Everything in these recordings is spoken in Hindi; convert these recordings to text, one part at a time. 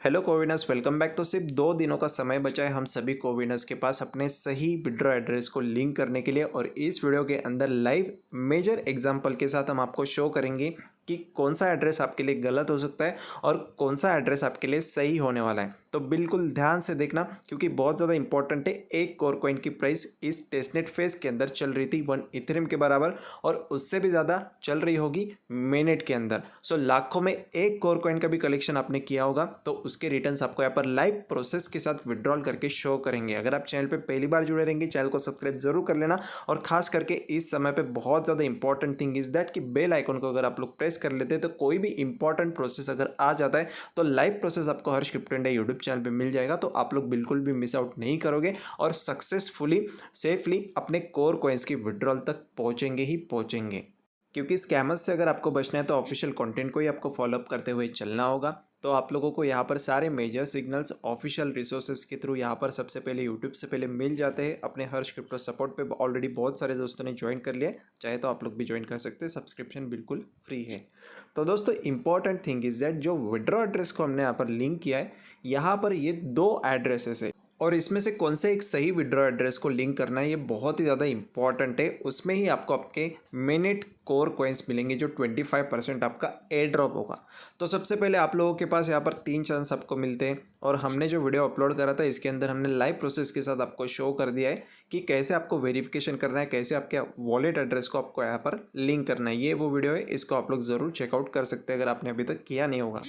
Hello कोविनर्स, welcome back. तो सिर्फ 2 दिनों का समय बचा है हम सभी कोविनर्स के पास अपने सही विड्रॉ एड्रेस को लिंक करने के लिए, और इस वीडियो के अंदर लाइव मेजर एग्जांपल के साथ हम आपको शो करेंगे कि कौन सा एड्रेस आपके लिए गलत हो सकता है और कौन सा एड्रेस आपके लिए सही होने वाला है। तो बिल्कुल ध्यान से देखना, क्योंकि बहुत ज़्यादा इंपॉर्टेंट है। एक कोर कॉइन की प्राइस इस टेस्टनेट फेज के अंदर चल रही थी 1 इथेरियम के बराबर, और उससे भी ज़्यादा चल रही होगी मिनट के अंदर। सो लाखों में एक कोर कॉइन का भी कलेक्शन आपने किया होगा, तो उसके रिटर्न्स आपको यहाँ पर लाइव प्रोसेस के साथ विड्रॉल करके शो करेंगे। अगर आप चैनल पे पहली बार जुड़े रहेंगे, चैनल को सब्सक्राइब जरूर कर लेना। और खास करके इस समय पे बहुत ज़्यादा इंपॉर्टेंट थिंग इज दैट कि बेल आइकन को अगर आप लोग प्रेस कर लेते हैं तो कोई भी इंपॉर्टेंट प्रोसेस अगर आ जाता है तो लाइव प्रोसेस आपको हर्ष क्रिप्टो इंडिया यूट्यूब चैनल पे मिल जाएगा। तो आप लोग बिल्कुल भी मिस आउट नहीं करोगे और सक्सेसफुली सेफली अपने कोर कॉइन्स की विड्रॉल तक पहुंचेंगे ही पहुंचेंगे। क्योंकि स्कैमर्स से अगर आपको बचना है तो ऑफिशियल कंटेंट को ही आपको फॉलोअप करते हुए चलना होगा। तो आप लोगों को यहाँ पर सारे मेजर सिग्नल्स ऑफिशियल रिसोर्सेज के थ्रू यहाँ पर सबसे पहले यूट्यूब से पहले मिल जाते हैं। अपने हर्ष क्रिप्टो सपोर्ट पे ऑलरेडी बहुत सारे दोस्तों ने ज्वाइन कर लिया, चाहे तो आप लोग भी ज्वाइन कर सकते हैं, सब्सक्रिप्शन बिल्कुल फ्री है। तो दोस्तों इंपॉर्टेंट थिंग इज दैट जो विड्रॉ एड्रेस को हमने यहाँ पर लिंक किया है, यहाँ पर ये 2 एड्रेसेस है, और इसमें से कौन से एक सही विड्रॉ एड्रेस को लिंक करना है ये बहुत ही ज़्यादा इंपॉर्टेंट है। उसमें ही आपको आपके मिनट कोर कॉइन्स मिलेंगे जो 25% आपका एयर ड्रॉप होगा। तो सबसे पहले आप लोगों के पास यहाँ पर 3 चांस आपको मिलते हैं, और हमने जो वीडियो अपलोड करा था इसके अंदर हमने लाइव प्रोसेस के साथ आपको शो कर दिया है कि कैसे आपको वेरिफिकेशन करना है, कैसे आपके वॉलेट एड्रेस को आपको यहाँ पर लिंक करना है। ये वो वीडियो है, इसको आप लोग ज़रूर चेकआउट कर सकते हैं अगर आपने अभी तक किया नहीं होगा।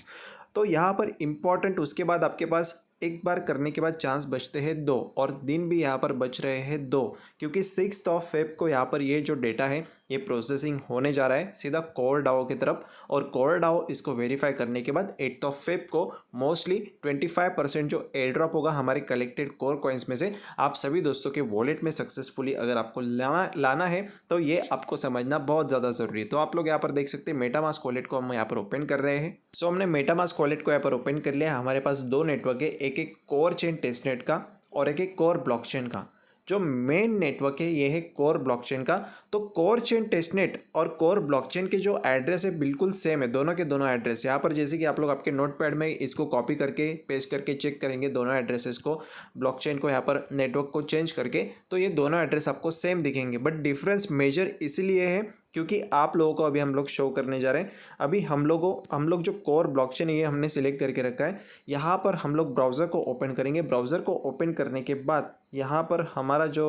तो यहाँ पर इम्पॉर्टेंट, उसके बाद आपके पास एक बार करने के बाद चांस बचते हैं 2, और दिन भी यहाँ पर बच रहे हैं 2, क्योंकि 6 फेब को यहाँ पर ये जो डेटा है ये प्रोसेसिंग होने जा रहा है सीधा कोर डाओ की तरफ, और कोर डाओ इसको वेरीफाई करने के बाद 8 फेब को मोस्टली 25% जो एयर ड्रॉप होगा हमारे कलेक्टेड कोर कॉइन्स में से आप सभी दोस्तों के वॉलेट में सक्सेसफुली अगर आपको लाना है तो ये आपको समझना बहुत ज़्यादा ज़रूरी है। तो आप लोग यहाँ पर देख सकते हैं मेटामास्क वॉलेट को हम यहाँ पर ओपन कर रहे हैं। सो हमने मेटामास्क वॉलेट को यहाँ पर ओपन कर लिया है। हमारे पास 2 नेटवर्क है, एक कोर चेन टेस्टनेट का और एक कोर ब्लॉकचेन का। जो मेन नेटवर्क है ये है कोर ब्लॉकचेन का। तो कोर चेन टेस्टनेट और कोर ब्लॉकचेन के जो एड्रेस है बिल्कुल सेम है, दोनों के दोनों एड्रेस। यहाँ पर जैसे कि आप लोग आपके नोटपैड में इसको कॉपी करके पेस्ट करके चेक करेंगे दोनों एड्रेसेस को, ब्लॉकचेन को यहाँ पर नेटवर्क को चेंज करके, तो ये दोनों एड्रेस आपको सेम दिखेंगे। बट डिफरेंस मेजर इसलिए है क्योंकि आप लोगों को अभी हम लोग शो करने जा रहे हैं। अभी हम लोग जो कोर ब्लॉकचेन है ये हमने सिलेक्ट करके रखा है। यहाँ पर हम लोग ब्राउज़र को ओपन करेंगे। ब्राउज़र को ओपन करने के बाद यहाँ पर हमारा जो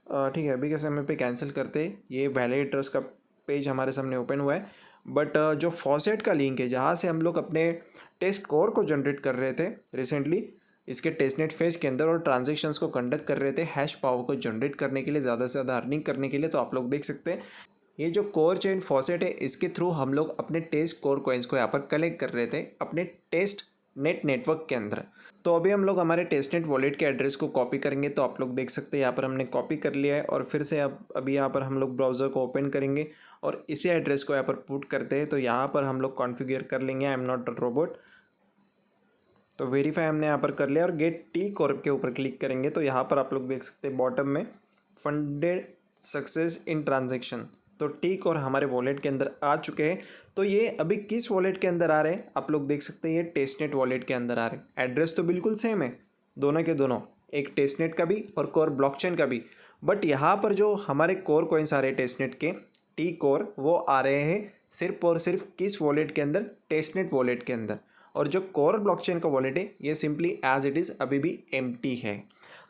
ठीक है, अभी के समय पे कैंसिल करते हैं, ये वैलिडेटर्स का पेज हमारे सामने ओपन हुआ है। बट जो फॉसेट का लिंक है जहाँ से हम लोग अपने टेस्ट कोर को जनरेट कर रहे थे रिसेंटली इसके टेस्टनेट फेज के अंदर, और ट्रांजेक्शन्स को कंडक्ट कर रहे थे हैश पावर को जनरेट करने के लिए, ज़्यादा से ज़्यादा अर्निंग करने के लिए। तो आप लोग देख सकते हैं ये जो कोर चेन फॉसेट है इसके थ्रू हम लोग अपने टेस्ट कोर कॉइन्स को यहाँ पर कलेक्ट कर रहे थे अपने टेस्ट नेट नेटवर्क के अंदर। तो अभी हम लोग हमारे टेस्टनेट वॉलेट के एड्रेस को कॉपी करेंगे। तो आप लोग देख सकते हैं यहाँ पर हमने कॉपी कर लिया है, और फिर से अभी यहाँ पर हम लोग ब्राउज़र को ओपन करेंगे और इसी एड्रेस को यहाँ पर पुट करते हैं। तो यहाँ पर हम लोग कॉन्फ़िगर कर लेंगे I am not a robot. तो वेरीफाई हमने यहाँ पर कर लिया, और गेट टी कोर के ऊपर क्लिक करेंगे तो यहाँ पर आप लोग देख सकते हैं बॉटम में फंडेड सक्सेस इन ट्रांजेक्शन। तो टी कोर हमारे वॉलेट के अंदर आ चुके हैं। तो ये अभी किस वॉलेट के अंदर आ रहे हैं आप लोग देख सकते हैं, ये टेस्टनेट वॉलेट के अंदर आ रहे हैं। एड्रेस तो बिल्कुल सेम है दोनों के दोनों, एक टेस्टनेट का भी और कोर ब्लॉकचेन का भी। बट यहाँ पर जो हमारे कोर कॉइन्स आ रहे हैं टेस्टनेट के टी कोर, वो आ रहे हैं सिर्फ और सिर्फ किस वॉलेट के अंदर, टेस्टनेट वॉलेट के अंदर। और जो कोर ब्लॉकचेन का वॉलेट है ये सिंपली एज इट इज़ अभी भी एम्प्टी है।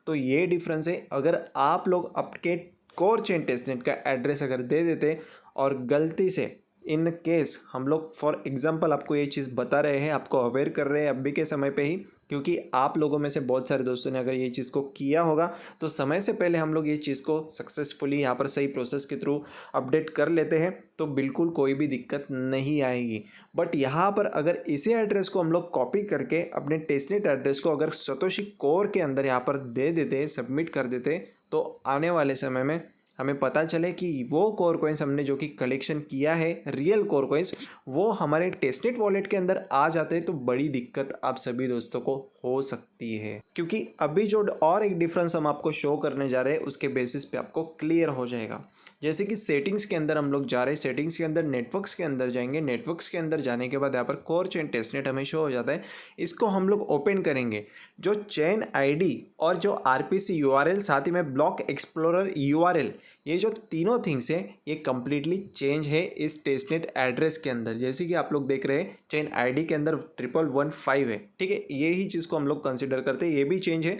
तो ये डिफरेंस है। अगर आप लोग आपके कोर चेन टेस्टनेट का एड्रेस अगर दे देते और गलती से इन केस हम लोग फॉर एग्जांपल आपको ये चीज़ बता रहे हैं, आपको अवेयर कर रहे हैं अभी के समय पे ही, क्योंकि आप लोगों में से बहुत सारे दोस्तों ने अगर ये चीज़ को किया होगा तो समय से पहले हम लोग ये चीज़ को सक्सेसफुली यहाँ पर सही प्रोसेस के थ्रू अपडेट कर लेते हैं तो बिल्कुल कोई भी दिक्कत नहीं आएगी। बट यहाँ पर अगर इसी एड्रेस को हम लोग कॉपी करके अपने टेस्टनेट एड्रेस को अगर सतोशी कोर के अंदर यहाँ पर दे देते, सबमिट कर देते, तो आने वाले समय में हमें पता चले कि वो कोर कॉइन्स हमने जो कि कलेक्शन किया है रियल कोर कॉइन्स, वो हमारे टेस्टनेट वॉलेट के अंदर आ जाते हैं तो बड़ी दिक्कत आप सभी दोस्तों को हो सकती है। क्योंकि अभी जो और एक डिफरेंस हम आपको शो करने जा रहे हैं उसके बेसिस पे आपको क्लियर हो जाएगा। जैसे कि सेटिंग्स के अंदर हम लोग जा रहे हैं, सेटिंग्स के अंदर नेटवर्क्स के अंदर जाएंगे, नेटवर्क्स के अंदर जाने के बाद यहाँ पर कोर चेन टेस्टनेट हमें शो हो जाता है। इसको हम लोग ओपन करेंगे। जो चेन आईडी और जो आरपीसी यूआरएल साथ ही में ब्लॉक एक्सप्लोरर यूआरएल, ये जो तीनों थिंग्स है ये कम्प्लीटली चेंज है इस टेस्टनेट एड्रेस के अंदर। जैसे कि आप लोग देख रहे हैं चेन आईडी के अंदर 1115 है, ठीक है, यही चीज़ को हम लोग कंसिडर करते हैं, ये भी चेंज है।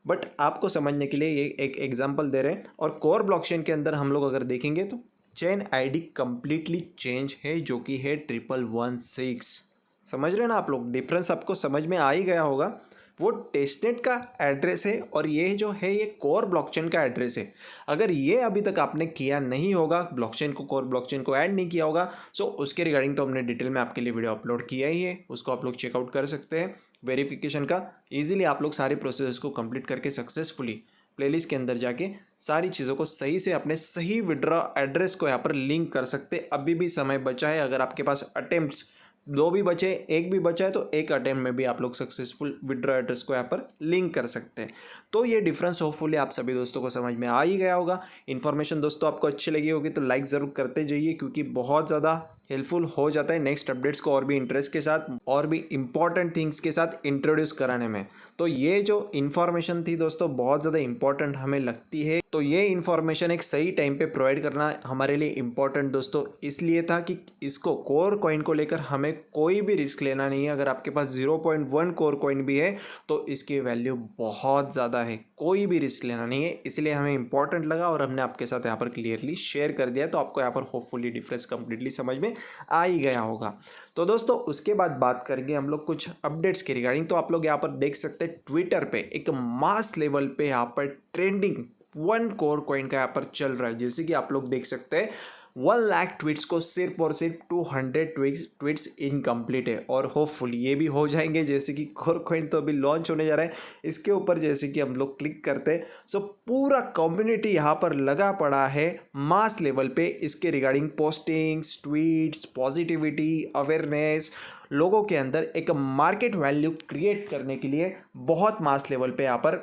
बट आपको समझने के लिए ये एक एग्जांपल दे रहे हैं। और कोर ब्लॉकचेन के अंदर हम लोग अगर देखेंगे तो चेन आईडी कम्प्लीटली चेंज है, जो कि है 1116। समझ रहे हैं ना आप लोग, डिफरेंस आपको समझ में आ ही गया होगा। वो टेस्टनेट का एड्रेस है और ये जो है ये कोर ब्लॉकचेन का एड्रेस है। अगर ये अभी तक आपने किया नहीं होगा, ब्लॉकचेन को, कोर ब्लॉकचेन को ऐड नहीं किया होगा, सो उसके रिगार्डिंग तो हमने डिटेल में आपके लिए वीडियो अपलोड किया ही है, उसको आप लोग चेकआउट कर सकते हैं। वेरिफिकेशन का इजीली आप लोग सारे प्रोसेस को कंप्लीट करके सक्सेसफुली प्लेलिस्ट के अंदर जाके सारी चीज़ों को सही से अपने सही विड्रॉ एड्रेस को यहाँ पर लिंक कर सकते। अभी भी समय बचा है। अगर आपके पास अटेम्प्ट्स 2 भी बचे, 1 भी बचा है, तो 1 अटेम्प्ट में भी आप लोग सक्सेसफुल विड्रॉ एड्रेस को यहाँ पर लिंक कर सकते हैं। तो ये डिफरेंस होपफुली आप सभी दोस्तों को समझ में आ ही गया होगा। इन्फॉर्मेशन दोस्तों आपको अच्छी लगी होगी तो लाइक ज़रूर करते जाइए, क्योंकि बहुत ज़्यादा हेल्पफुल हो जाता है नेक्स्ट अपडेट्स को और भी इंटरेस्ट के साथ और भी इंपॉर्टेंट थिंग्स के साथ इंट्रोड्यूस कराने में। तो ये जो इन्फॉर्मेशन थी दोस्तों बहुत ज़्यादा इंपॉर्टेंट हमें लगती है। तो ये इन्फॉर्मेशन एक सही टाइम पे प्रोवाइड करना हमारे लिए इम्पॉर्टेंट दोस्तों इसलिए था कि इसको कोर कॉइन को लेकर हमें कोई भी रिस्क लेना नहीं है। अगर आपके पास 0.1 कोर कॉइन भी है तो इसकी वैल्यू बहुत ज़्यादा है, कोई भी रिस्क लेना नहीं है। इसलिए हमें इंपॉर्टेंट लगा और हमने आपके साथ यहाँ पर क्लियरली शेयर कर दिया। तो आपको यहाँ पर होपफुली डिफरेंस कंप्लीटली समझ में आ ही गया होगा। तो दोस्तों उसके बाद बात करेंगे हम लोग कुछ अपडेट्स के रिगार्डिंग। तो आप लोग यहाँ पर देख सकते हैं ट्विटर पे एक मास लेवल पे यहाँ पर ट्रेंडिंग 1 कोर कॉइन का यहाँ पर चल रहा है। जैसे कि आप लोग देख सकते हैं 1 लाख ट्वीट्स को सिर्फ और सिर्फ 200 ट्वीट्स इनकम्प्लीट है और होपफुली ये भी हो जाएंगे। जैसे कि कोर कॉइन तो अभी लॉन्च होने जा रहा है, इसके ऊपर जैसे कि हम लोग क्लिक करते हैं सो पूरा कम्युनिटी यहाँ पर लगा पड़ा है मास लेवल पे इसके regarding postings, tweets, positivity, awareness, लोगों के अंदर एक मार्केट वैल्यू क्रिएट करने के लिए बहुत मास लेवल पे यहाँ पर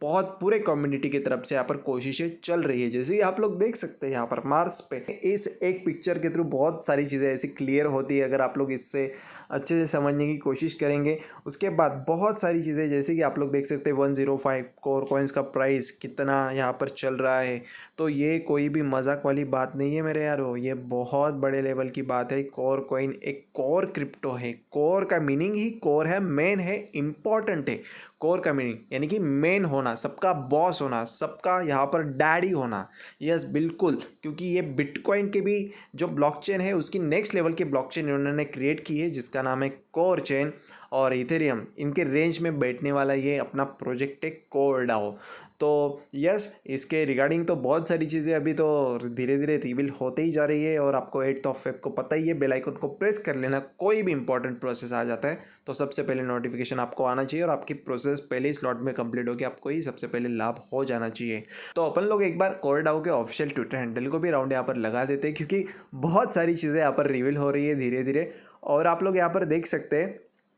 बहुत पूरे कम्युनिटी की तरफ से यहाँ पर कोशिशें चल रही है। जैसे आप लोग देख सकते हैं यहाँ पर मार्स पे इस एक पिक्चर के थ्रू बहुत सारी चीज़ें ऐसी क्लियर होती है अगर आप लोग इससे अच्छे से समझने की कोशिश करेंगे। उसके बाद बहुत सारी चीज़ें जैसे कि आप लोग देख सकते हैं 105 कोर कॉइन्स का प्राइस कितना यहाँ पर चल रहा है। तो ये कोई भी मजाक वाली बात नहीं है मेरे यारो, ये बहुत बड़े लेवल की बात है। कोर कॉइन एक कोर क्रिप्टो है। कोर का मीनिंग ही कोर है, मेन है, इम्पॉर्टेंट है। कोर का मीनिंग यानी कि मेन होना, सबका बॉस होना, सबका यहाँ पर डैडी होना। यस बिल्कुल, क्योंकि ये बिटकॉइन के भी जो ब्लॉकचेन है उसकी नेक्स्ट लेवल की ब्लॉकचेन इन्होंने क्रिएट की है जिसका नाम है कोर चेन और इथेरियम। इनके रेंज में बैठने वाला ये अपना प्रोजेक्ट है कोरडाओ। तो यस इसके रिगार्डिंग तो बहुत सारी चीज़ें अभी तो धीरे धीरे रिवील होते ही जा रही है और आपको 8 फेब को पता ही है, बेल आइकन को प्रेस कर लेना। कोई भी इंपॉर्टेंट प्रोसेस आ जाता है तो सबसे पहले नोटिफिकेशन आपको आना चाहिए और आपकी प्रोसेस पहले ही स्लॉट में कंप्लीट होकर आपको ही सबसे पहले लाभ हो जाना चाहिए। तो अपन लोग एक बार कोरडाओ के ऑफिशियल ट्विटर हैंडल को भी राउंड यहाँ पर लगा देते हैं, क्योंकि बहुत सारी चीज़ें यहाँ पर रिवील हो रही है धीरे धीरे। और आप लोग यहाँ पर देख सकते हैं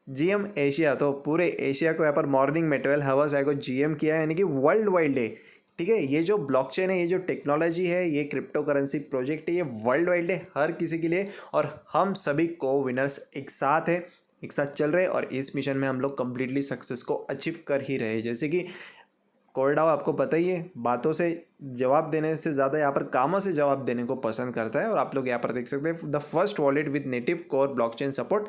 GM एशिया, तो पूरे एशिया को यहाँ पर मॉर्निंग में 12 आवर्स आएगा GM किया है, यानी कि वर्ल्ड वाइड डे। ठीक है, ये जो ब्लॉकचेन है, ये जो टेक्नोलॉजी है, ये क्रिप्टो करेंसी प्रोजेक्ट है, ये वर्ल्ड वाइड है हर किसी के लिए। और हम सभी को विनर्स एक साथ है, एक साथ चल रहे हैं और इस मिशन में हम लोग कम्प्लीटली सक्सेस को अचीव कर ही रहे हैं। जैसे कि कोरडाओ आपको पता ही है, बातों से जवाब देने से ज़्यादा यहाँ पर कामों से जवाब देने को पसंद करता है। और आप लोग यहाँ पर देख सकते हैं the first wallet with native core blockchain support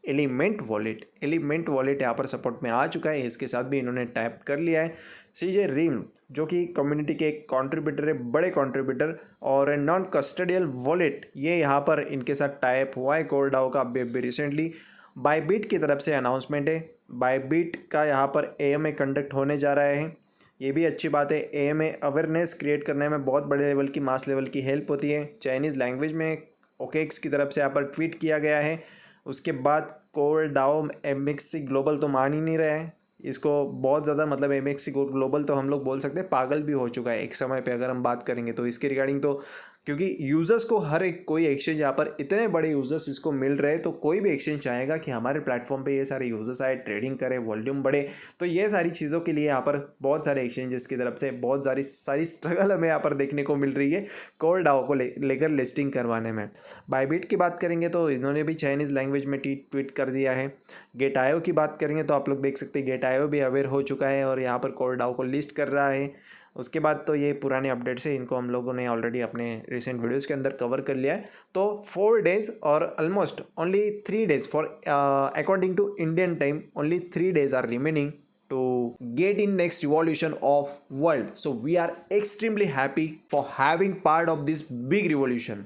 element wallet यहाँ पर सपोर्ट में आ चुका है। इसके साथ भी इन्होंने टाइप कर लिया है। CJ रिम जो कि कम्युनिटी के एक कॉन्ट्रीब्यूटर है, बड़े कॉन्ट्रीब्यूटर, और नॉन कस्टडियल वॉलेट ये यहाँ पर इनके साथ टाइप हुआ है कोरडाओ का अभी रिसेंटली। बायबिट की तरफ से अनाउंसमेंट है, बायबिट का यहाँ पर AMA कंडक्ट होने जा रहा है। ये भी अच्छी बात है। AMA अवेयरनेस क्रिएट करने में बहुत बड़े लेवल की मास लेवल की हेल्प होती है। चाइनीज़ लैंग्वेज में OKX की तरफ से यहाँ पर ट्वीट किया गया है। उसके बाद कोरडाओ MXC ग्लोबल तो मान ही नहीं रहे हैं इसको बहुत ज़्यादा, मतलब MXC ग्लोबल तो हम लोग बोल सकते हैं पागल भी हो चुका है एक समय पे अगर हम बात करेंगे तो। इसके रिगार्डिंग तो क्योंकि यूज़र्स को हर एक कोई एक्सचेंज यहाँ पर इतने बड़े यूज़र्स इसको मिल रहे हैं, तो कोई भी एक्सचेंज चाहेगा कि हमारे प्लेटफॉर्म पे ये सारे यूज़र्स आए, ट्रेडिंग करें, वॉल्यूम बढ़े। तो ये सारी चीज़ों के लिए यहाँ पर बहुत सारे एक्सचेंजेस की तरफ से बहुत सारी स्ट्रगल हमें यहाँ पर देखने को मिल रही है कोरडाओ को लेकर लिस्टिंग करवाने में। बायबिट की बात करेंगे तो इन्होंने भी चाइनीज़ लैंग्वेज में ट्वीट कर दिया है। गेट.आईओ की बात करेंगे तो आप लोग देख सकते हैं गेट.आईओ भी अवेयर हो चुका है और यहाँ पर कोरडाओ को लिस्ट कर रहा है। उसके बाद तो ये पुराने अपडेट्स है, इनको हम लोगों ने ऑलरेडी अपने रिसेंट वीडियोस के अंदर कवर कर लिया है। तो 4 डेज़ और almost only 3 days for according to Indian time only 3 days are remaining to get in next revolution of world. So we are extremely happy for having part of this big revolution.